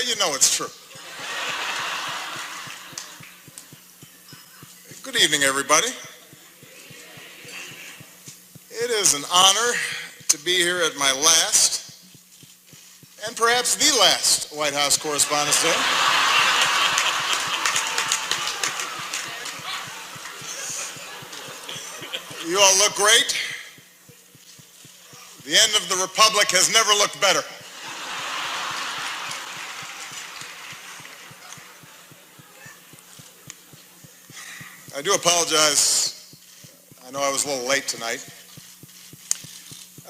you know it's true. Good evening, everybody. It is an honor to be here at my last, and perhaps the last, White House Correspondence Day. You all look great. The end of the Republic has never looked better. I do apologize. I know I was a little late tonight.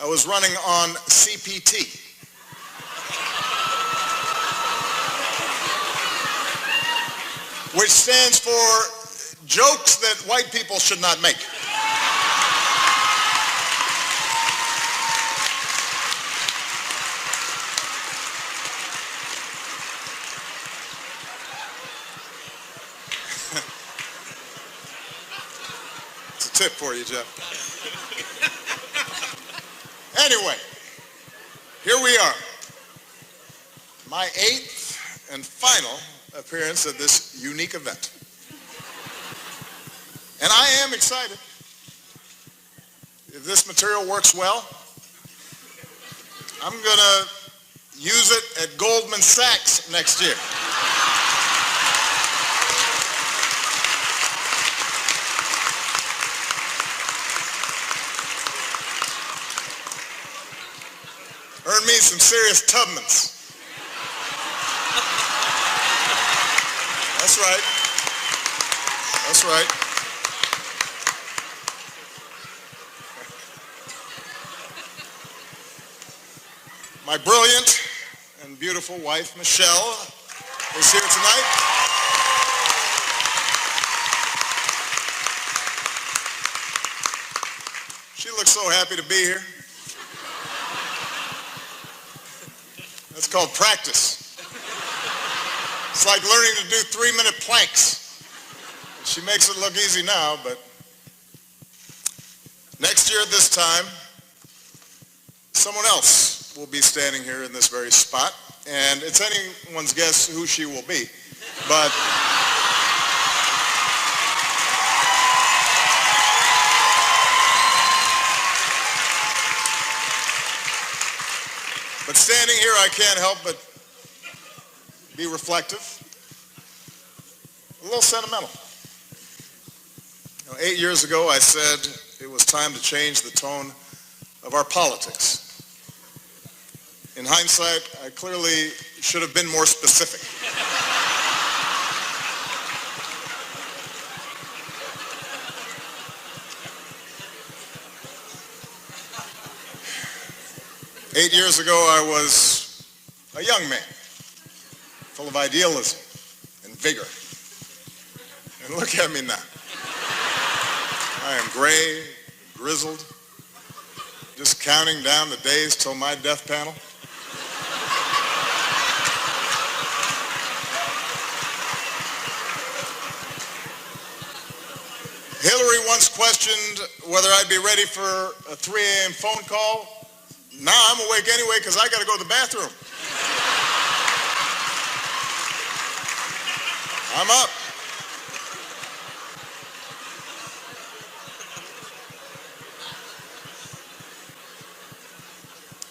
I was running on CPT. Which stands for jokes that white people should not make. Tip for you, Jeff. Anyway, here we are. My 8th and final appearance at this unique event. And I am excited. If this material works well, I'm going to use it at Goldman Sachs next year. Earn me some serious Tubmans. That's right. That's right. My brilliant and beautiful wife, Michelle, is here tonight. She looks so happy to be here. That's called practice. It's like learning to do 3-minute planks. She makes it look easy now, but next year at this time, someone else will be standing here in this very spot, and it's anyone's guess who she will be. But standing here, I can't help but be reflective, a little sentimental. 8 years ago, I said it was time to change the tone of our politics. In hindsight, I clearly should have been more specific. Eight years ago, I was a young man, full of idealism and vigor. And look at me now. I am gray, grizzled, just counting down the days till my death panel. Hillary once questioned whether I'd be ready for a 3 a.m. phone call. Now I'm awake anyway because I got to go to the bathroom. I'm up.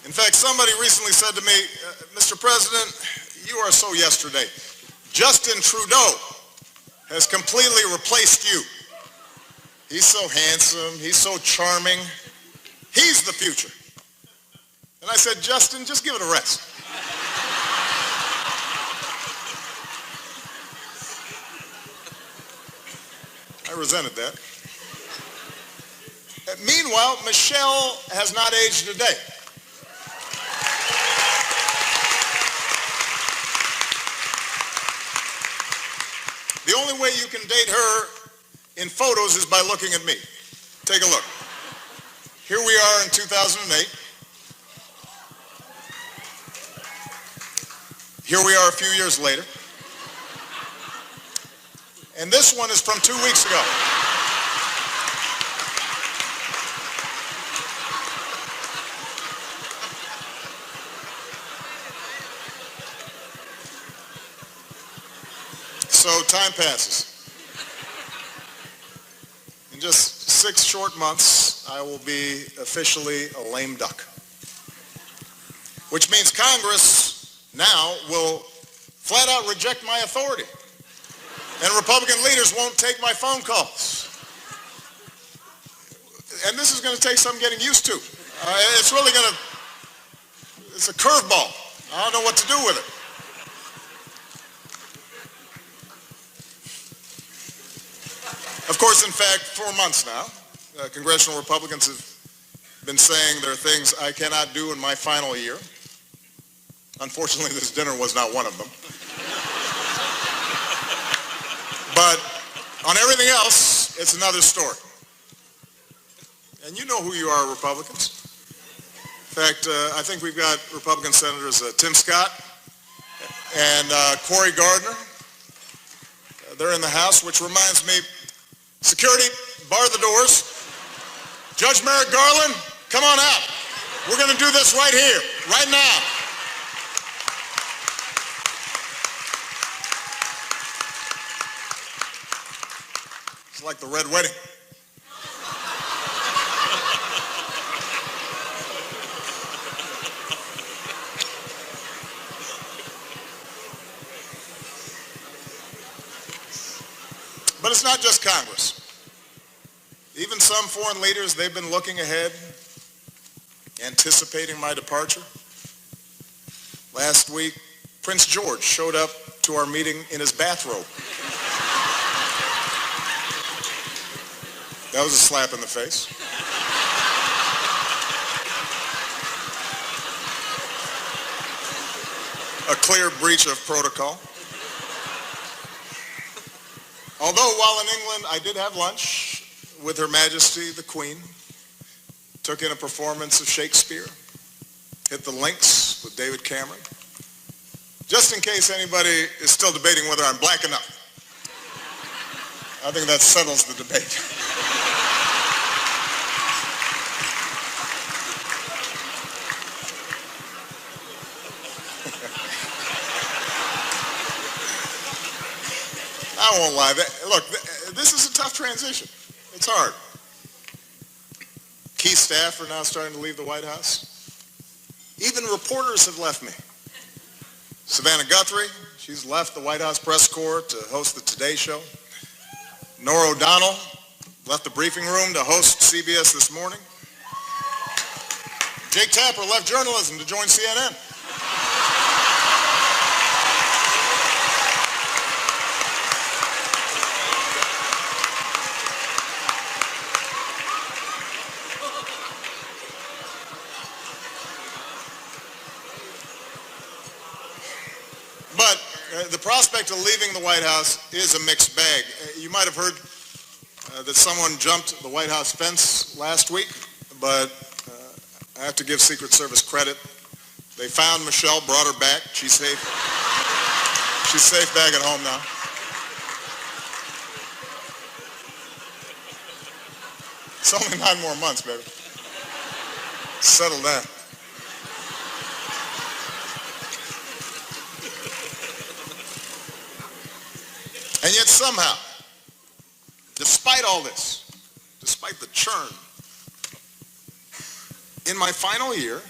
In fact, somebody recently said to me, Mr. President, you are so yesterday. Justin Trudeau has completely replaced you. He's so handsome. He's so charming. He's the future. And I said, Justin, just give it a rest. I resented that. Meanwhile, Michelle has not aged a day. The only way you can date her in photos is by looking at me. Take a look. Here we are in 2008. Here we are a few years later. And this one is from 2 weeks ago. so time passes. In just 6 short months, I will be officially a lame duck. Which means Congress now will flat out reject my authority. And Republican leaders won't take my phone calls. And this is going to take some getting used to. It's a curveball. I don't know what to do with it. Of course, in fact, 4 months now, congressional Republicans have been saying there are things I cannot do in my final year. Unfortunately, this dinner was not one of them. But on everything else, it's another story. And you know who you are, Republicans. In fact, I think we've got Republican Senators Tim Scott and Cory Gardner. They're in the House, which reminds me, security, bar the doors. Judge Merrick Garland, come on out. We're going to do this right here, right now. It's like the Red Wedding. But it's not just Congress. Even some foreign leaders, they've been looking ahead, anticipating my departure. Last week, Prince George showed up to our meeting in his bathrobe. That was a slap in the face. A clear breach of protocol. Although while in England, I did have lunch with Her Majesty the Queen, took in a performance of Shakespeare, hit the links with David Cameron. Just in case anybody is still debating whether I'm black enough, I think that settles the debate. I won't lie. Look, this is a tough transition. It's hard. Key staff are now starting to leave the White House. Even reporters have left me. Savannah Guthrie, she's left the White House press corps to host the Today Show. Norah O'Donnell left the briefing room to host CBS This Morning. Jake Tapper left journalism to join CNN. But the prospect of leaving the White House is a mixed bag. You might have heard that someone jumped the White House fence last week, but I have to give Secret Service credit. They found Michelle, brought her back. She's safe. She's safe back at home now. It's only 9 more months, baby. Settle down. And yet somehow, despite all this, despite the churn, in my final year,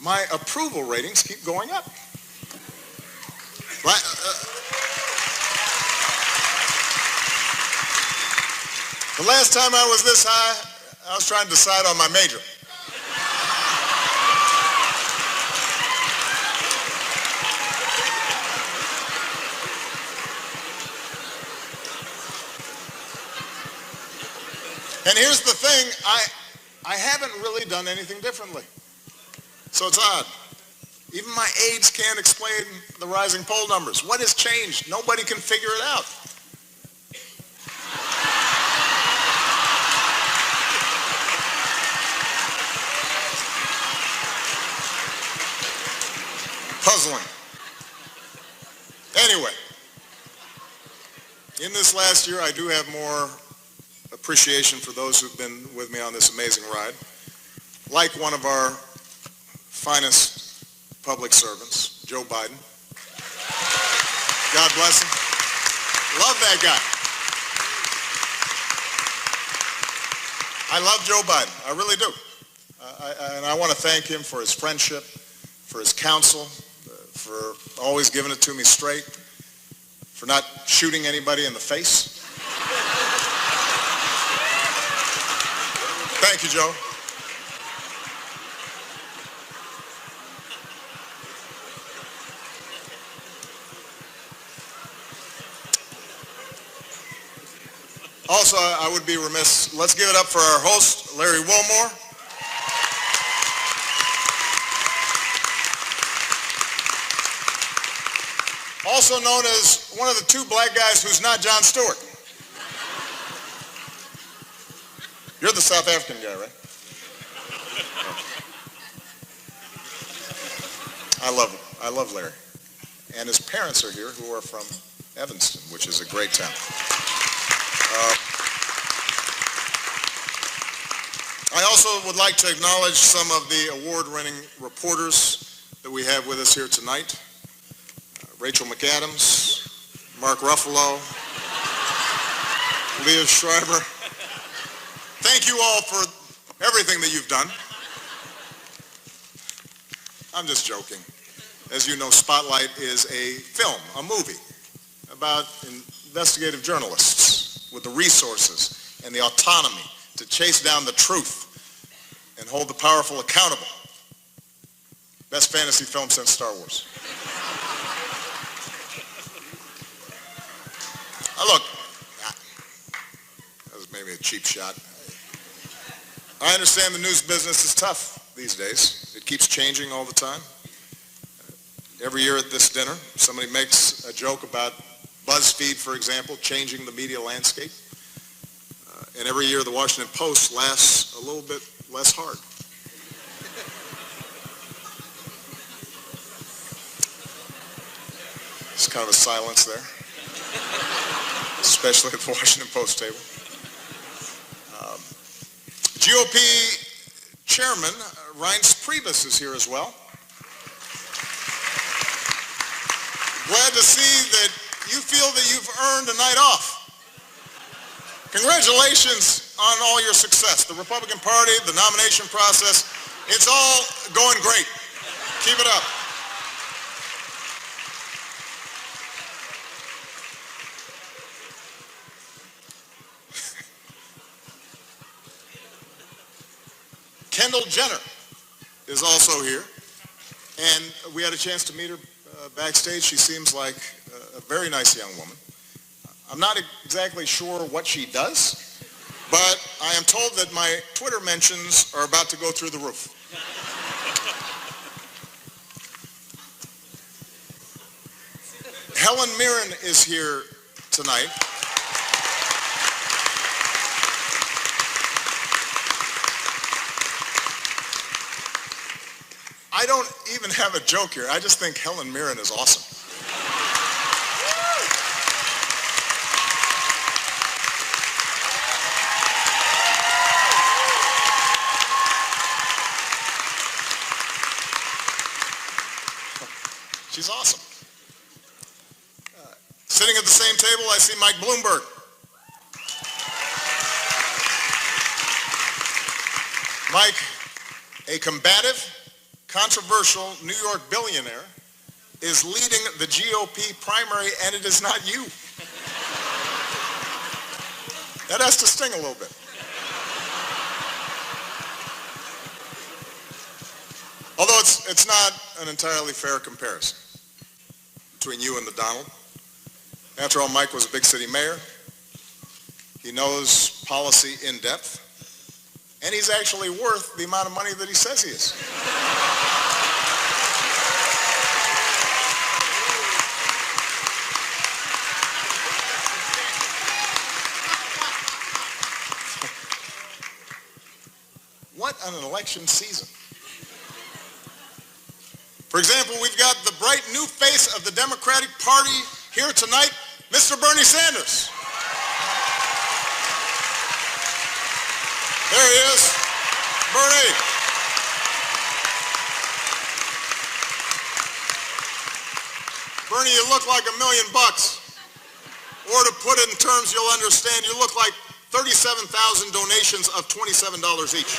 my approval ratings keep going up. Right? The last time I was this high, I was trying to decide on my major. And here's the thing, I haven't really done anything differently. So it's odd. Even my aides can't explain the rising poll numbers. What has changed? Nobody can figure it out. Puzzling. Anyway, in this last year, I do have more appreciation for those who've been with me on this amazing ride. Like one of our finest public servants, Joe Biden. God bless him. Love that guy. I love Joe Biden. I really do. And I want to thank him for his friendship, for his counsel, for always giving it to me straight, for not shooting anybody in the face. Thank you, Joe. Also, I would be remiss. Let's give it up for our host, Larry Wilmore. Also known as one of the two black guys who's not Jon Stewart. You're the South African guy, right? I love Larry. And his parents are here, who are from Evanston, which is a great town. I also would like to acknowledge some of the award-winning reporters that we have with us here tonight. Rachel McAdams, Mark Ruffalo, Leah Schreiber. Thank you all for everything that you've done. I'm just joking. As you know, Spotlight is a film, a movie, about investigative journalists with the resources and the autonomy to chase down the truth and hold the powerful accountable. Best fantasy film since Star Wars. Look, that was maybe a cheap shot. I understand the news business is tough these days. It keeps changing all the time. Every year at this dinner, somebody makes a joke about BuzzFeed, for example, changing the media landscape. And every year the Washington Post laughs a little bit less hard. There's kind of a silence there, especially at the Washington Post table. GOP Chairman Reince Priebus is here as well. Glad to see that you feel that you've earned a night off. Congratulations on all your success. The Republican Party, the nomination process, it's all going great. Keep it up. Kendall Jenner is also here, and we had a chance to meet her backstage. She seems like a very nice young woman. I'm not exactly sure what she does, but I am told that my Twitter mentions are about to go through the roof. Helen Mirren is here tonight. I don't even have a joke here. I just think Helen Mirren is awesome. She's awesome. Sitting at the same table, I see Mike Bloomberg. Mike, a combative, controversial New York billionaire, is leading the GOP primary, and it is not you. That has to sting a little bit. Although it's not an entirely fair comparison between you and the Donald. After all, Mike was a big city mayor. He knows policy in depth. And he's actually worth the amount of money that he says he is. What an election season. For example, we've got the bright new face of the Democratic Party here tonight, Mr. Bernie Sanders. There he is. Bernie. Bernie, you look like $1,000,000. Or to put it in terms you'll understand, you look like 37,000 donations of $27 each.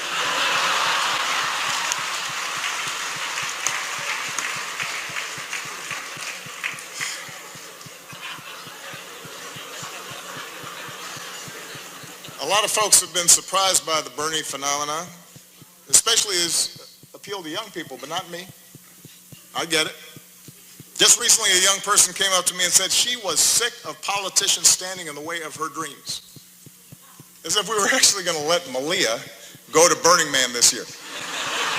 A lot of folks have been surprised by the Bernie phenomenon, especially his appeal to young people, but not me. I get it. Just recently, a young person came up to me and said she was sick of politicians standing in the way of her dreams. As if we were actually going to let Malia go to Burning Man this year.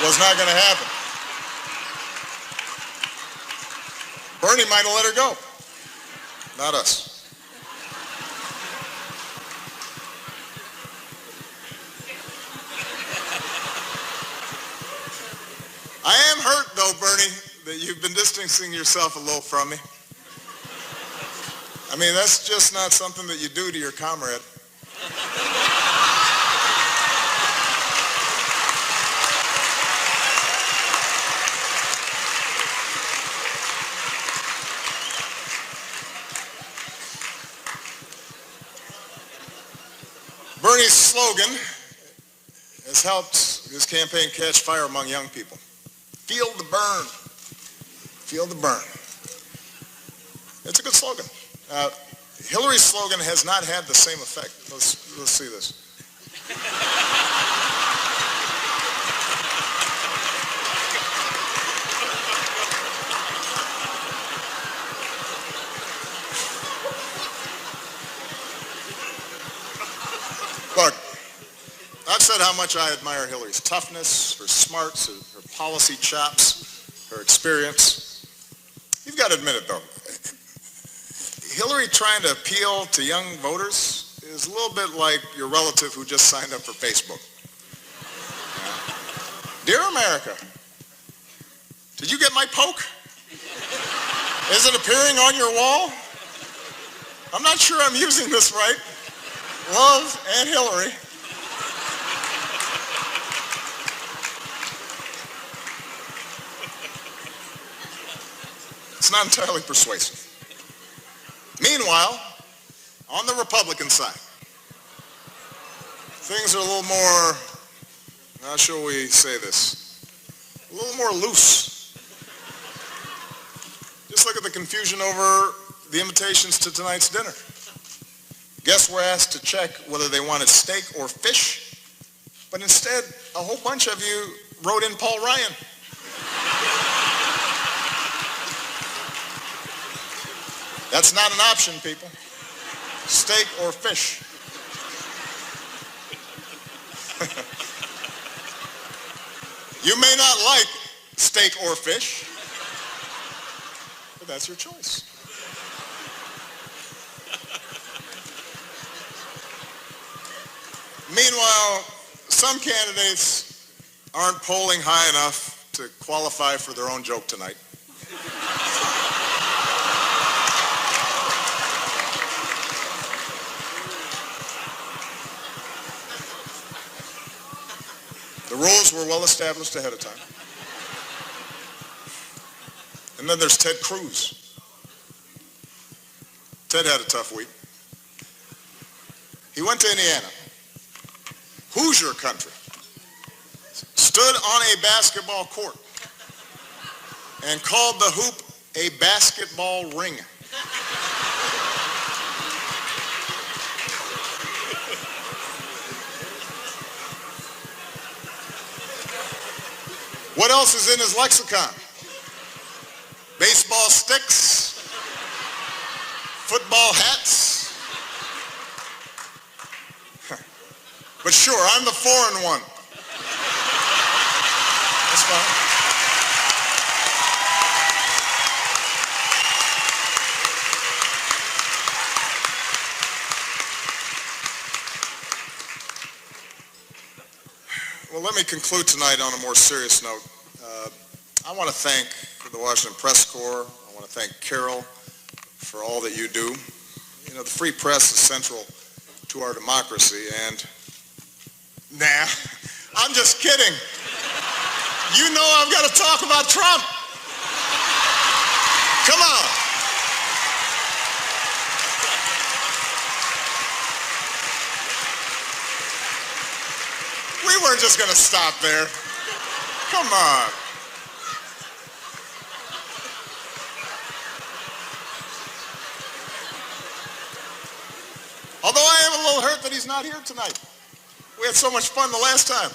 Was not going to happen. Bernie might have let her go. Not us. I am hurt, though, Bernie, that you've been distancing yourself a little from me. I mean, that's just not something that you do to your comrade. Bernie's slogan has helped his campaign catch fire among young people. Feel the burn. Feel the burn. It's a good slogan. Hillary's slogan has not had the same effect. Let's see this. Look, I've said how much I admire Hillary's toughness, her smarts, her policy chops, her experience. You've got to admit it, though. Hillary trying to appeal to young voters is a little bit like your relative who just signed up for Facebook. Dear America, did you get my poke? Is it appearing on your wall? I'm not sure I'm using this right. Love, Aunt Hillary. It's not entirely persuasive. Meanwhile, on the Republican side, things are a little more, how shall we say this, a little more loose. Just look at the confusion over the invitations to tonight's dinner. Guests were asked to check whether they wanted steak or fish, but instead, a whole bunch of you wrote in Paul Ryan. That's not an option, people. Steak or fish. You may not like steak or fish, but that's your choice. Meanwhile, some candidates aren't polling high enough to qualify for their own joke tonight. The rules were well established ahead of time. And then there's Ted Cruz. Ted had a tough week. He went to Indiana, Hoosier country, stood on a basketball court, and called the hoop a basketball ring. What else is in his lexicon? Baseball sticks, football hats. But sure, I'm the foreign one. That's fine. Well, let me conclude tonight on a more serious note. I want to thank the Washington Press Corps. I want to thank Carol for all that you do. You know, the free press is central to our democracy, and nah, I'm just kidding. You know I've got to talk about Trump. Come on. weren't just going to stop there. Come on. Although I am a little hurt that he's not here tonight. We had so much fun the last time.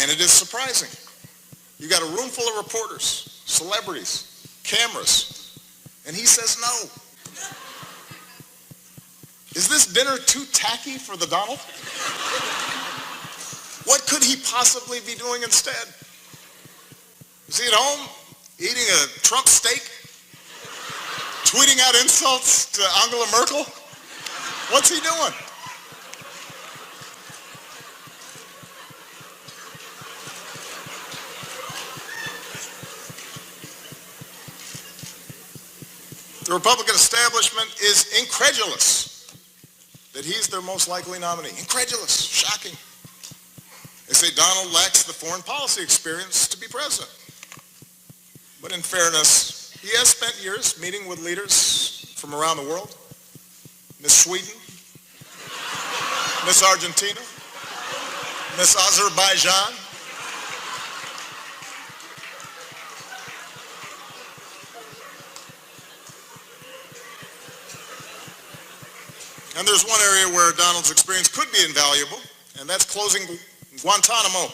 And it is surprising. You got a room full of reporters, celebrities, cameras, and he says no. Is this dinner too tacky for the Donald? What could he possibly be doing instead? Is he at home eating a Trump steak? Tweeting out insults to Angela Merkel? What's he doing? The Republican establishment is incredulous that he's their most likely nominee. Incredulous, shocking. They say Donald lacks the foreign policy experience to be president. But in fairness, he has spent years meeting with leaders from around the world. Miss Sweden, Miss Argentina, Miss Azerbaijan. And there's one area where Donald's experience could be invaluable, and that's closing Guantanamo.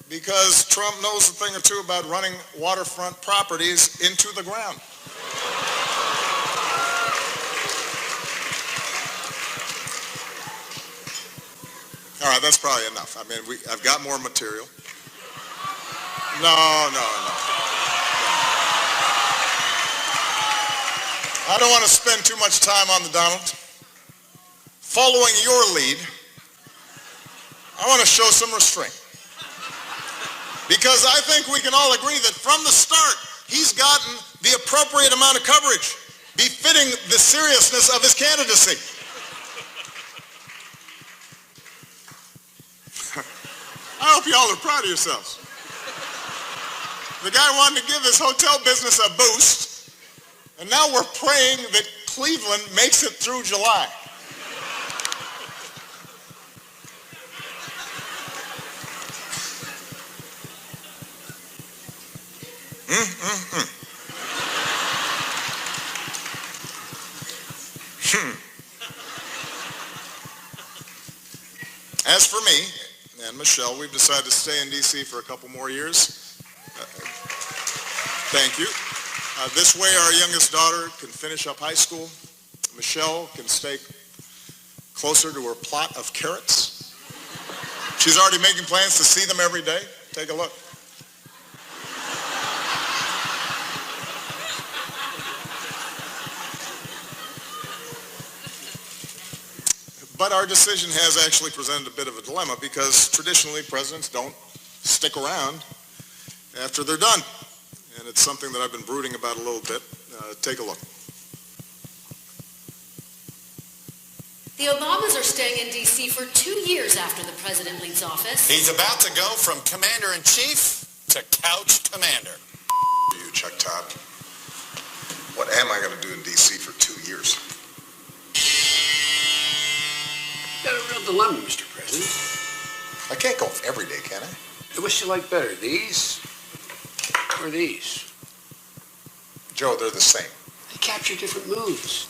Because Trump knows a thing or two about running waterfront properties into the ground. All right, that's probably enough. I mean, I've got more material. No. I don't want to spend too much time on the Donald. Following your lead, I want to show some restraint. Because I think we can all agree that from the start, he's gotten the appropriate amount of coverage, befitting the seriousness of his candidacy. I hope you all are proud of yourselves. The guy wanted to give his hotel business a boost, and now we're praying that Cleveland makes it through July. As for me and Michelle, we've decided to stay in D.C. for a couple more years. Thank you. This way our youngest daughter can finish up high school. Michelle can stay closer to her plot of carrots. She's already making plans to see them every day. Take a look. But our decision has actually presented a bit of a dilemma because traditionally presidents don't stick around after they're done. And it's something that I've been brooding about a little bit. Take a look. The Obamas are staying in D.C. for 2 years after the president leaves office. He's about to go from commander-in-chief to couch commander. You, Chuck Todd. What am I going to do in D.C. for 2 years? You've got a real dilemma, Mr. President. I can't golf every day, can I? Which you like better, these or these? Joe, they're the same. They capture different moods.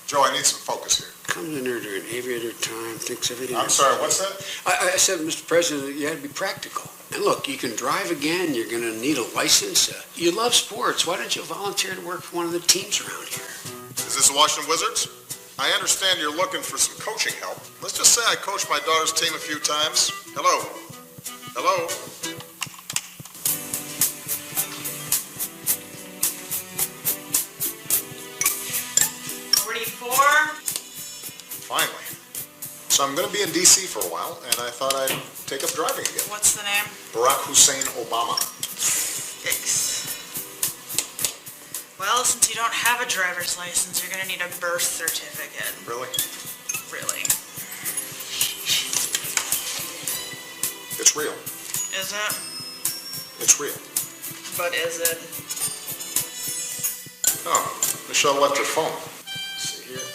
Joe, I need some focus here. Comes in there during aviator time, thinks everything. I'm sorry, what's that? I said, Mr. President, that you had to be practical. And look, you can drive again. You're going to need a license. You love sports. Why don't you volunteer to work for one of the teams around here? Is this the Washington Wizards? I understand you're looking for some coaching help. Let's just say I coached my daughter's team a few times. Hello? Hello? 44. Finally. So I'm going to be in D.C. for a while, and I thought I'd take up driving again. What's the name? Barack Hussein Obama. Yikes. Well, since you don't have a driver's license, you're going to need a birth certificate. Really? Really. It's real. Is it? It's real. But is it? Oh, Michelle left her phone. Let's see here.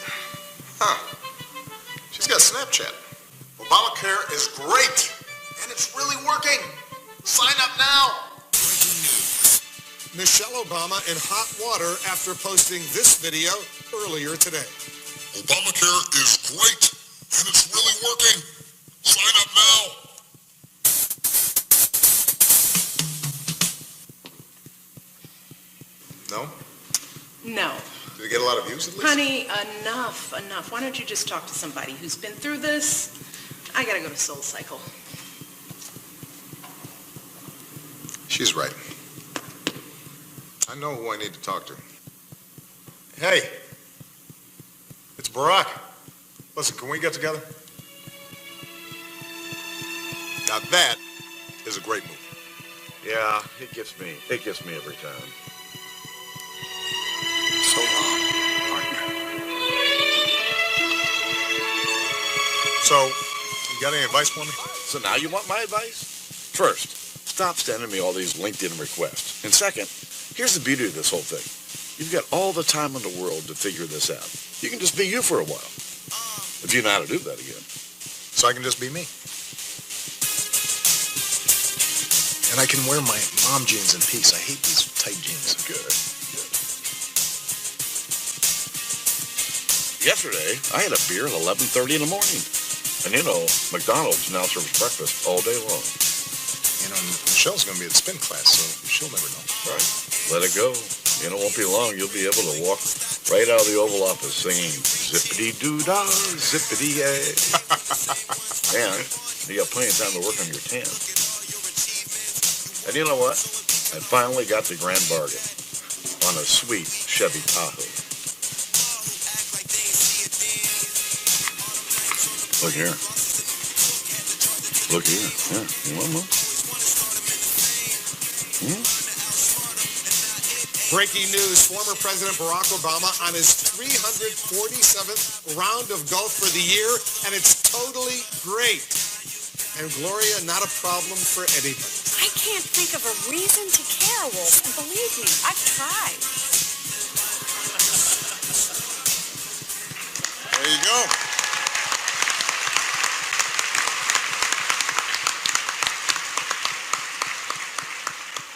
Huh. got Snapchat. Obamacare is great, and it's really working. Sign up now. Michelle Obama in hot water after posting this video earlier today. Obamacare is great, and it's really working. Sign up now. No? No. Did it get a lot of views at least? Honey, enough. Why don't you just talk to somebody who's been through this? I gotta go to Soul Cycle. She's right. I know who I need to talk to. Hey, it's Barack. Listen, can we get together? Now that is a great move. Yeah, it gets me every time. So long, partner. So, you got any advice for me? So now you want my advice? First, stop sending me all these LinkedIn requests. And second, here's the beauty of this whole thing. You've got all the time in the world to figure this out. You can just be you for a while. If you know how to do that again. So I can just be me. And I can wear my mom jeans in peace. I hate these tight jeans. Good. Yesterday, I had a beer at 11:30 in the morning. And you know, McDonald's now serves breakfast all day long. You know, Michelle's going to be at spin class, so she'll never know. Right. Let it go. You know, it won't be long. You'll be able to walk right out of the Oval Office singing zippity-doo-dah, zippity-yay. And you got plenty of time to work on your tan. And you know what? I finally got the grand bargain on a sweet Chevy Tahoe. Look here. Look here. Yeah. You want more? Breaking news, former President Barack Obama on his 347th round of golf for the year, and it's totally great. And Gloria, not a problem for anybody. I can't think of a reason to care, Wolf, and believe me, I've tried. There you go.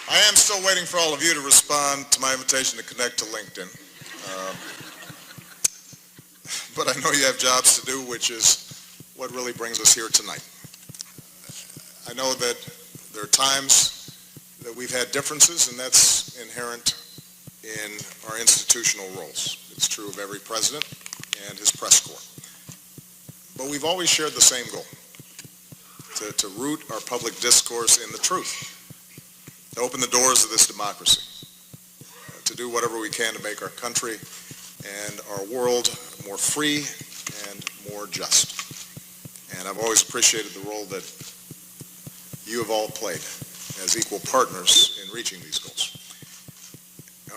I am still waiting for all of you to respond to my invitation to connect to LinkedIn. But I know you have jobs to do, which is what really brings us here tonight. I know that there are times that we've had differences, and that's inherent in our institutional roles. It's true of every president and his press corps. But we've always shared the same goal, to root our public discourse in the truth, to open the doors of this democracy, to do whatever we can to make our country and our world more free and more just. And I've always appreciated the role that you have all played as equal partners in reaching these goals.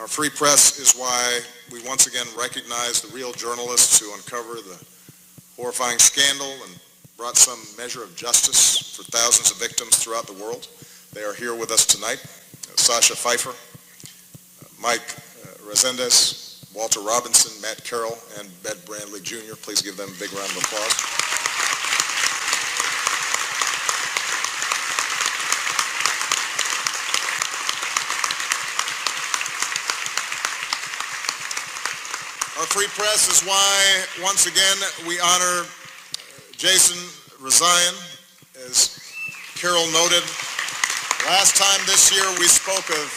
Our free press is why we once again recognize the real journalists who uncover the horrifying scandal and brought some measure of justice for thousands of victims throughout the world. They are here with us tonight. Sasha Pfeiffer, Mike Resendez, Walter Robinson, Matt Carroll, and Ben Brandley Jr. Please give them a big round of applause. Our free press is why, once again, we honor Jason Rezaian. As Carol noted, last time this year we spoke of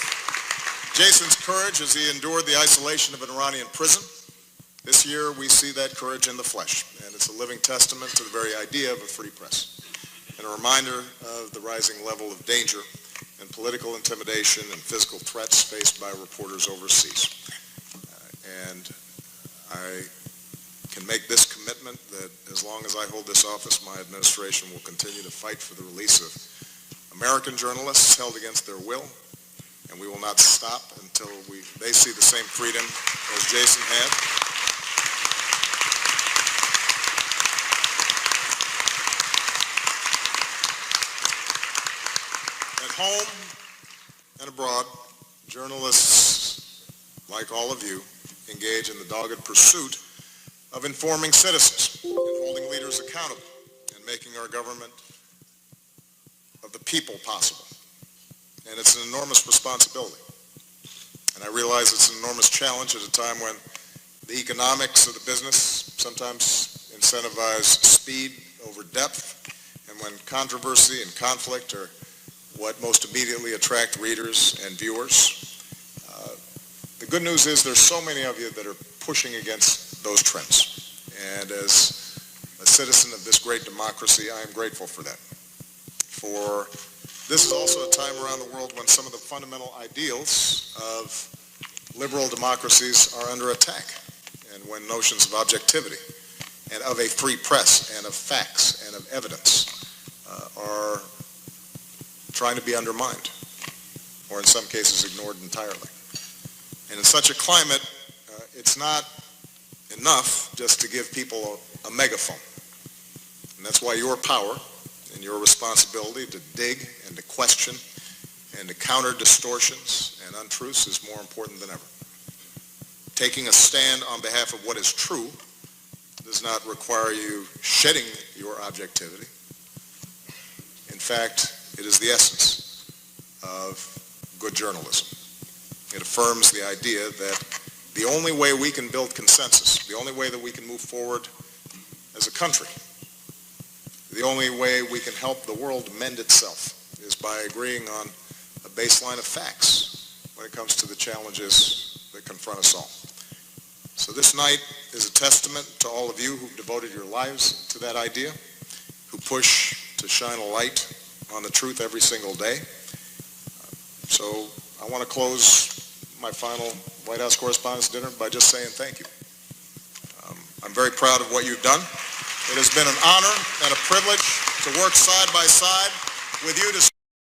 Jason's courage as he endured the isolation of an Iranian prison. This year we see that courage in the flesh, and it's a living testament to the very idea of a free press, and a reminder of the rising level of danger and political intimidation and physical threats faced by reporters overseas. And I can make this commitment that as long as I hold this office, my administration will continue to fight for the release of American journalists held against their will, and we will not stop until they see the same freedom as Jason had. At home and abroad, journalists, like all of you, engage in the dogged pursuit of informing citizens and holding leaders accountable and making our government of the people possible. And it's an enormous responsibility. And I realize it's an enormous challenge at a time when the economics of the business sometimes incentivize speed over depth, and when controversy and conflict are what most immediately attract readers and viewers. The good news is there's so many of you that are pushing against those trends. And as a citizen of this great democracy, I am grateful for that. For this is also a time around the world when some of the fundamental ideals of liberal democracies are under attack, and when notions of objectivity and of a free press and of facts and of evidence are trying to be undermined, or in some cases ignored entirely. And in such a climate, it's not enough just to give people a megaphone. And that's why your power and your responsibility to dig and to question and to counter distortions and untruths is more important than ever. Taking a stand on behalf of what is true does not require you shedding your objectivity. In fact, it is the essence of good journalism. It affirms the idea that the only way we can build consensus, the only way that we can move forward as a country, the only way we can help the world mend itself is by agreeing on a baseline of facts when it comes to the challenges that confront us all. So this night is a testament to all of you who've devoted your lives to that idea, who push to shine a light on the truth every single day. So I want to close my final White House Correspondents' Dinner by just saying thank you. I'm very proud of what you've done. It has been an honor and a privilege to work side by side with you to